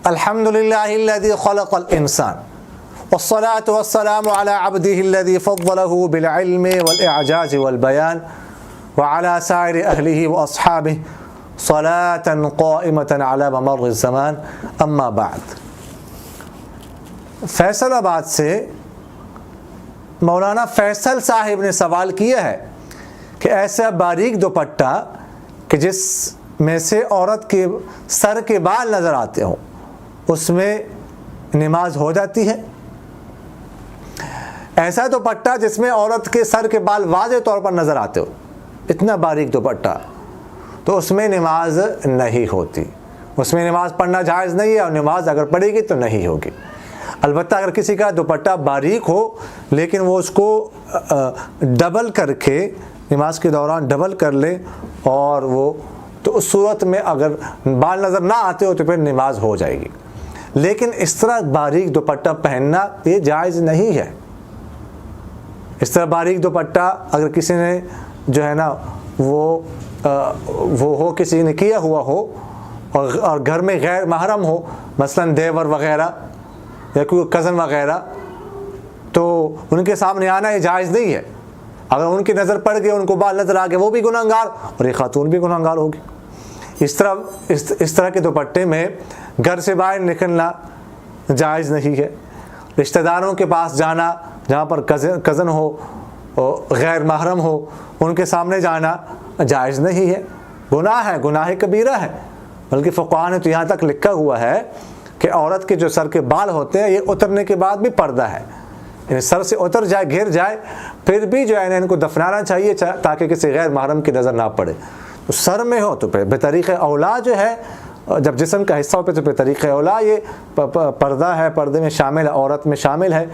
الحمد للہ الذی خلق الانسان والصلاة والسلام على عبده الذي فضله بالعلم والإعجاز والبيان وعلى سائر أهله وأصحابه صلاة قائمة على ممر الزمان اما بعد. فیصل آباد سے مولانا فیصل صاحب نے سوال کیا ہے کہ ایسا باریک دوپٹہ کہ جس میں سے عورت کے سر کے بال نظر آتے ہوں اس میں نماز ہو جاتی ہے؟ ایسا دوپٹہ جس میں عورت کے سر کے بال واضح طور پر نظر آتے ہو، اتنا باریک دوپٹہ، تو اس میں نماز نہیں ہوتی، اس میں نماز پڑھنا جائز نہیں ہے، اور نماز اگر پڑھے گی تو نہیں ہوگی. البتہ اگر کسی کا دوپٹہ باریک ہو لیکن وہ اس کو ڈبل کر کے نماز کے دوران ڈبل کر لے اور وہ، تو اس صورت میں اگر بال نظر نہ آتے ہو تو پھر نماز ہو جائے گی. لیکن اس طرح باریک دوپٹہ پہننا یہ جائز نہیں ہے. اس طرح باریک دوپٹہ اگر کسی نے جو ہے نا وہ ہو، کسی نے کیا ہوا ہو اور گھر میں غیر محرم ہو، مثلا دیور وغیرہ یا کوئی کزن وغیرہ، تو ان کے سامنے آنا یہ جائز نہیں ہے. اگر ان کی نظر پڑ گئی، ان کو بال نظر آ گئے، وہ بھی گنہگار اور یہ خاتون بھی گنہگار ہوگی. اس طرح کے دوپٹے میں گھر سے باہر نکلنا جائز نہیں ہے. رشتہ داروں کے پاس جانا جہاں پر کزن ہو، غیر محرم ہو، ان کے سامنے جانا جائز نہیں ہے. گناہ ہے، گناہ کبیرہ ہے. بلکہ فقہاء نے تو یہاں تک لکھا ہوا ہے کہ عورت کے جو سر کے بال ہوتے ہیں یہ اترنے کے بعد بھی پردہ ہے، یعنی سر سے اتر جائے، گر جائے، پھر بھی جو ہے ان کو دفنانا چاہیے تاکہ کسی غیر محرم کی نظر نہ پڑے. تو سر میں ہو تو پھر بطریق اولا جو ہے، جب جسم کا حصہ ہو تو پھر طریق اولا یہ پردہ ہے، پردے میں شامل ہے، عورت میں شامل ہے.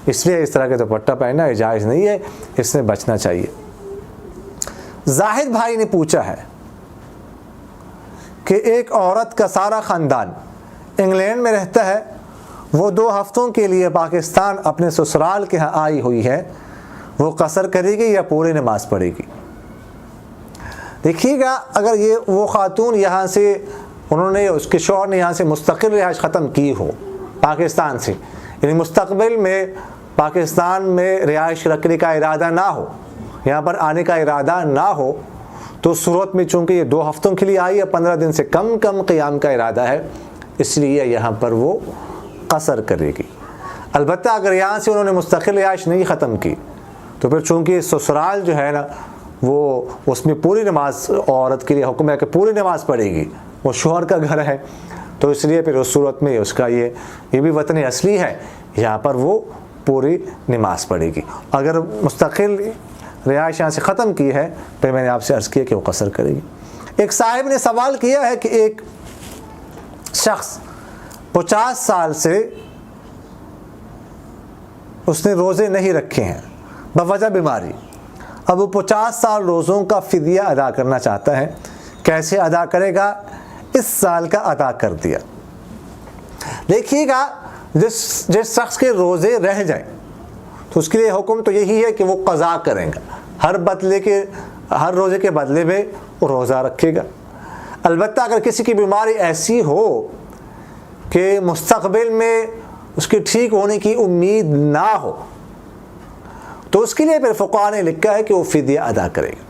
اس لیے اس طرح کے دوپٹہ پہننا یہ جائز نہیں ہے، اس سے بچنا چاہیے. زاہد بھائی نے پوچھا ہے کہ ایک عورت کا سارا خاندان انگلینڈ میں رہتا ہے، وہ 2 ہفتوں کے لیے پاکستان اپنے سسرال کے ہاں آئی ہوئی ہے، وہ قصر کرے گی یا پوری نماز پڑھے گی؟ دیکھیے گا، اگر یہ وہ خاتون یہاں سے، انہوں نے، اس کے شوہر نے یہاں سے مستقل رہائش ختم کی ہو پاکستان سے، یعنی مستقبل میں پاکستان میں رہائش رکھنے کا ارادہ نہ ہو، یہاں پر آنے کا ارادہ نہ ہو، تو صورت میں چونکہ یہ 2 ہفتوں کے لیے آئی ہے، 15 دن سے کم قیام کا ارادہ ہے، اس لیے یہاں پر وہ قصر کرے گی. البتہ اگر یہاں سے انہوں نے مستقل رہائش نہیں ختم کی تو پھر چونکہ سسرال جو ہے نا وہ، اس میں پوری نماز عورت کے لیے حکم ہے کہ پوری نماز پڑھے گی، وہ شوہر کا گھر ہے، تو اس لیے پھر اس صورت میں اس کا یہ بھی وطن اصلی ہے، یہاں پر وہ پوری نماز پڑھے گی. اگر مستقل رہائش یہاں سے ختم کی ہے پھر میں نے آپ سے عرض کیا کہ وہ قصر کرے گی. ایک صاحب نے سوال کیا ہے کہ ایک شخص 50 سال سے اس نے روزے نہیں رکھے ہیں بوجہ بیماری، اب وہ 50 سال روزوں کا فدیہ ادا کرنا چاہتا ہے، کیسے ادا کرے گا؟ اس سال کا ادا کر دیا. دیکھیے گا، جس شخص کے روزے رہ جائیں تو اس کے لیے حکم تو یہی ہے کہ وہ قضا کریں گا، ہر روزے کے بدلے میں وہ روزہ رکھے گا. البتہ اگر کسی کی بیماری ایسی ہو کہ مستقبل میں اس کے ٹھیک ہونے کی امید نہ ہو تو اس کے لیے پھر فقہاء نے لکھا ہے کہ وہ فدیہ ادا کرے گا.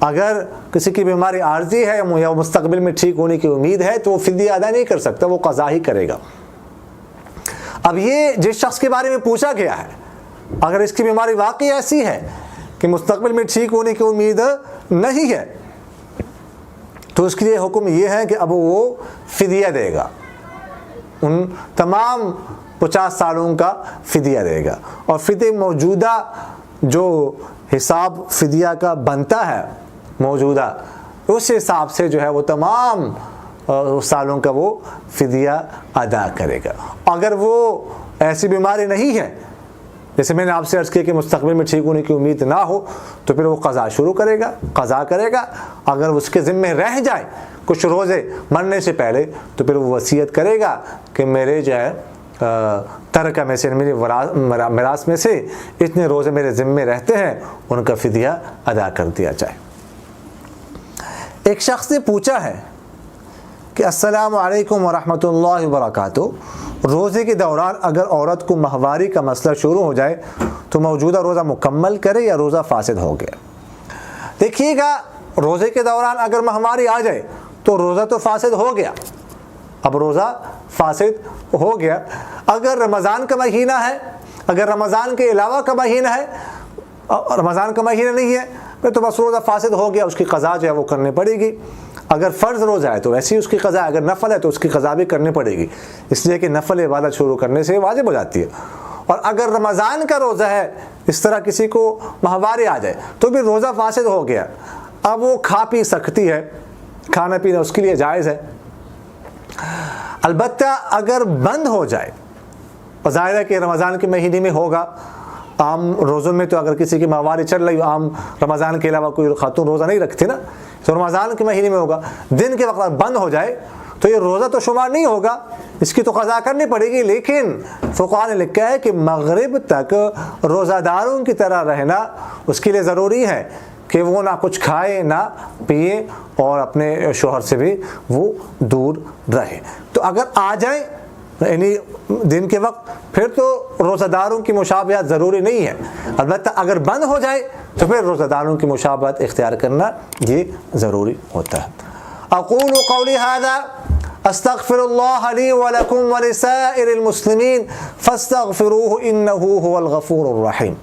اگر کسی کی بیماری عارضی ہے یا مستقبل میں ٹھیک ہونے کی امید ہے تو وہ فدیہ ادا نہیں کر سکتا، وہ قضا ہی کرے گا. اب یہ جس شخص کے بارے میں پوچھا گیا ہے، اگر اس کی بیماری واقعی ایسی ہے کہ مستقبل میں ٹھیک ہونے کی امید نہیں ہے تو اس کے لیے حکم یہ ہے کہ اب وہ فدیہ دے گا، ان تمام 50 سالوں کا فدیہ دے گا. اور فدیہ موجودہ جو حساب فدیہ کا بنتا ہے موجودہ، اس حساب سے جو ہے وہ تمام سالوں کا وہ فدیہ ادا کرے گا. اگر وہ ایسی بیماری نہیں ہے، جیسے میں نے آپ سے عرض کیا کہ مستقبل میں ٹھیک ہونے کی امید نہ ہو، تو پھر وہ قضا کرے گا. اگر اس کے ذمے رہ جائے کچھ روزے مرنے سے پہلے تو پھر وہ وصیت کرے گا کہ میرے جو ہے ترکہ میں سے، میری میراث میں سے اتنے روزے میرے ذمے رہتے ہیں، ان کا فدیہ ادا کر دیا جائے. ایک شخص نے پوچھا ہے کہ السلام علیکم ورحمۃ اللہ وبرکاتہ، روزے کے دوران اگر عورت کو ماہواری کا مسئلہ شروع ہو جائے تو موجودہ روزہ مکمل کرے یا روزہ فاسد ہو گیا؟ دیکھیے گا، روزے کے دوران اگر ماہواری آ جائے تو روزہ تو فاسد ہو گیا، اب روزہ فاسد ہو گیا۔ اگر رمضان کا مہینہ ہے، اگر رمضان کے علاوہ کا مہینہ ہے، رمضان کا مہینہ نہیں ہے پھر تو بس روزہ فاسد ہو گیا، اس کی قضا جو ہے وہ کرنی پڑے گی۔ اگر فرض روزہ ہے تو ویسے ہی اس کی قضا، اگر نفل ہے تو اس کی قضا بھی کرنی پڑے گی، اس لیے کہ نفل عبادت شروع کرنے سے واجب ہو جاتی ہے۔ اور اگر رمضان کا روزہ ہے، اس طرح کسی کو ماہواری آ جائے تو بھی روزہ فاسد ہو گیا، اب وہ کھا پی سکتی ہے، کھانا پینا اس کے لیے جائز ہے۔ البتہ اگر بند ہو جائے، ظاہر ہے کہ رمضان کے مہینے میں ہوگا، عام روزوں میں تو اگر کسی کی ماہواری چل رہی ہو، عام رمضان کے علاوہ کوئی خاتون روزہ نہیں رکھتی نا، تو رمضان کے مہینے میں ہوگا، دن کے وقت بند ہو جائے تو یہ روزہ تو شمار نہیں ہوگا، اس کی تو قضا کرنی پڑے گی۔ لیکن فقہاء نے لکھا ہے کہ مغرب تک روزہ داروں کی طرح رہنا اس کے لیے ضروری ہے کہ وہ نہ کچھ کھائے نہ پیے اور اپنے شوہر سے بھی وہ دور رہے۔ تو اگر آ جائیں یعنی دن کے وقت، پھر تو روزہ داروں کی مشابہت ضروری نہیں ہے، البتہ اگر بند ہو جائے تو پھر روزہ داروں کی مشابہت اختیار کرنا یہ ضروری ہوتا ہے۔ اقول قولی ھذا استغفر اللہ لی ولکم ولسائر المسلمین فاستغفروہ انہ هو الغفور الرحیم۔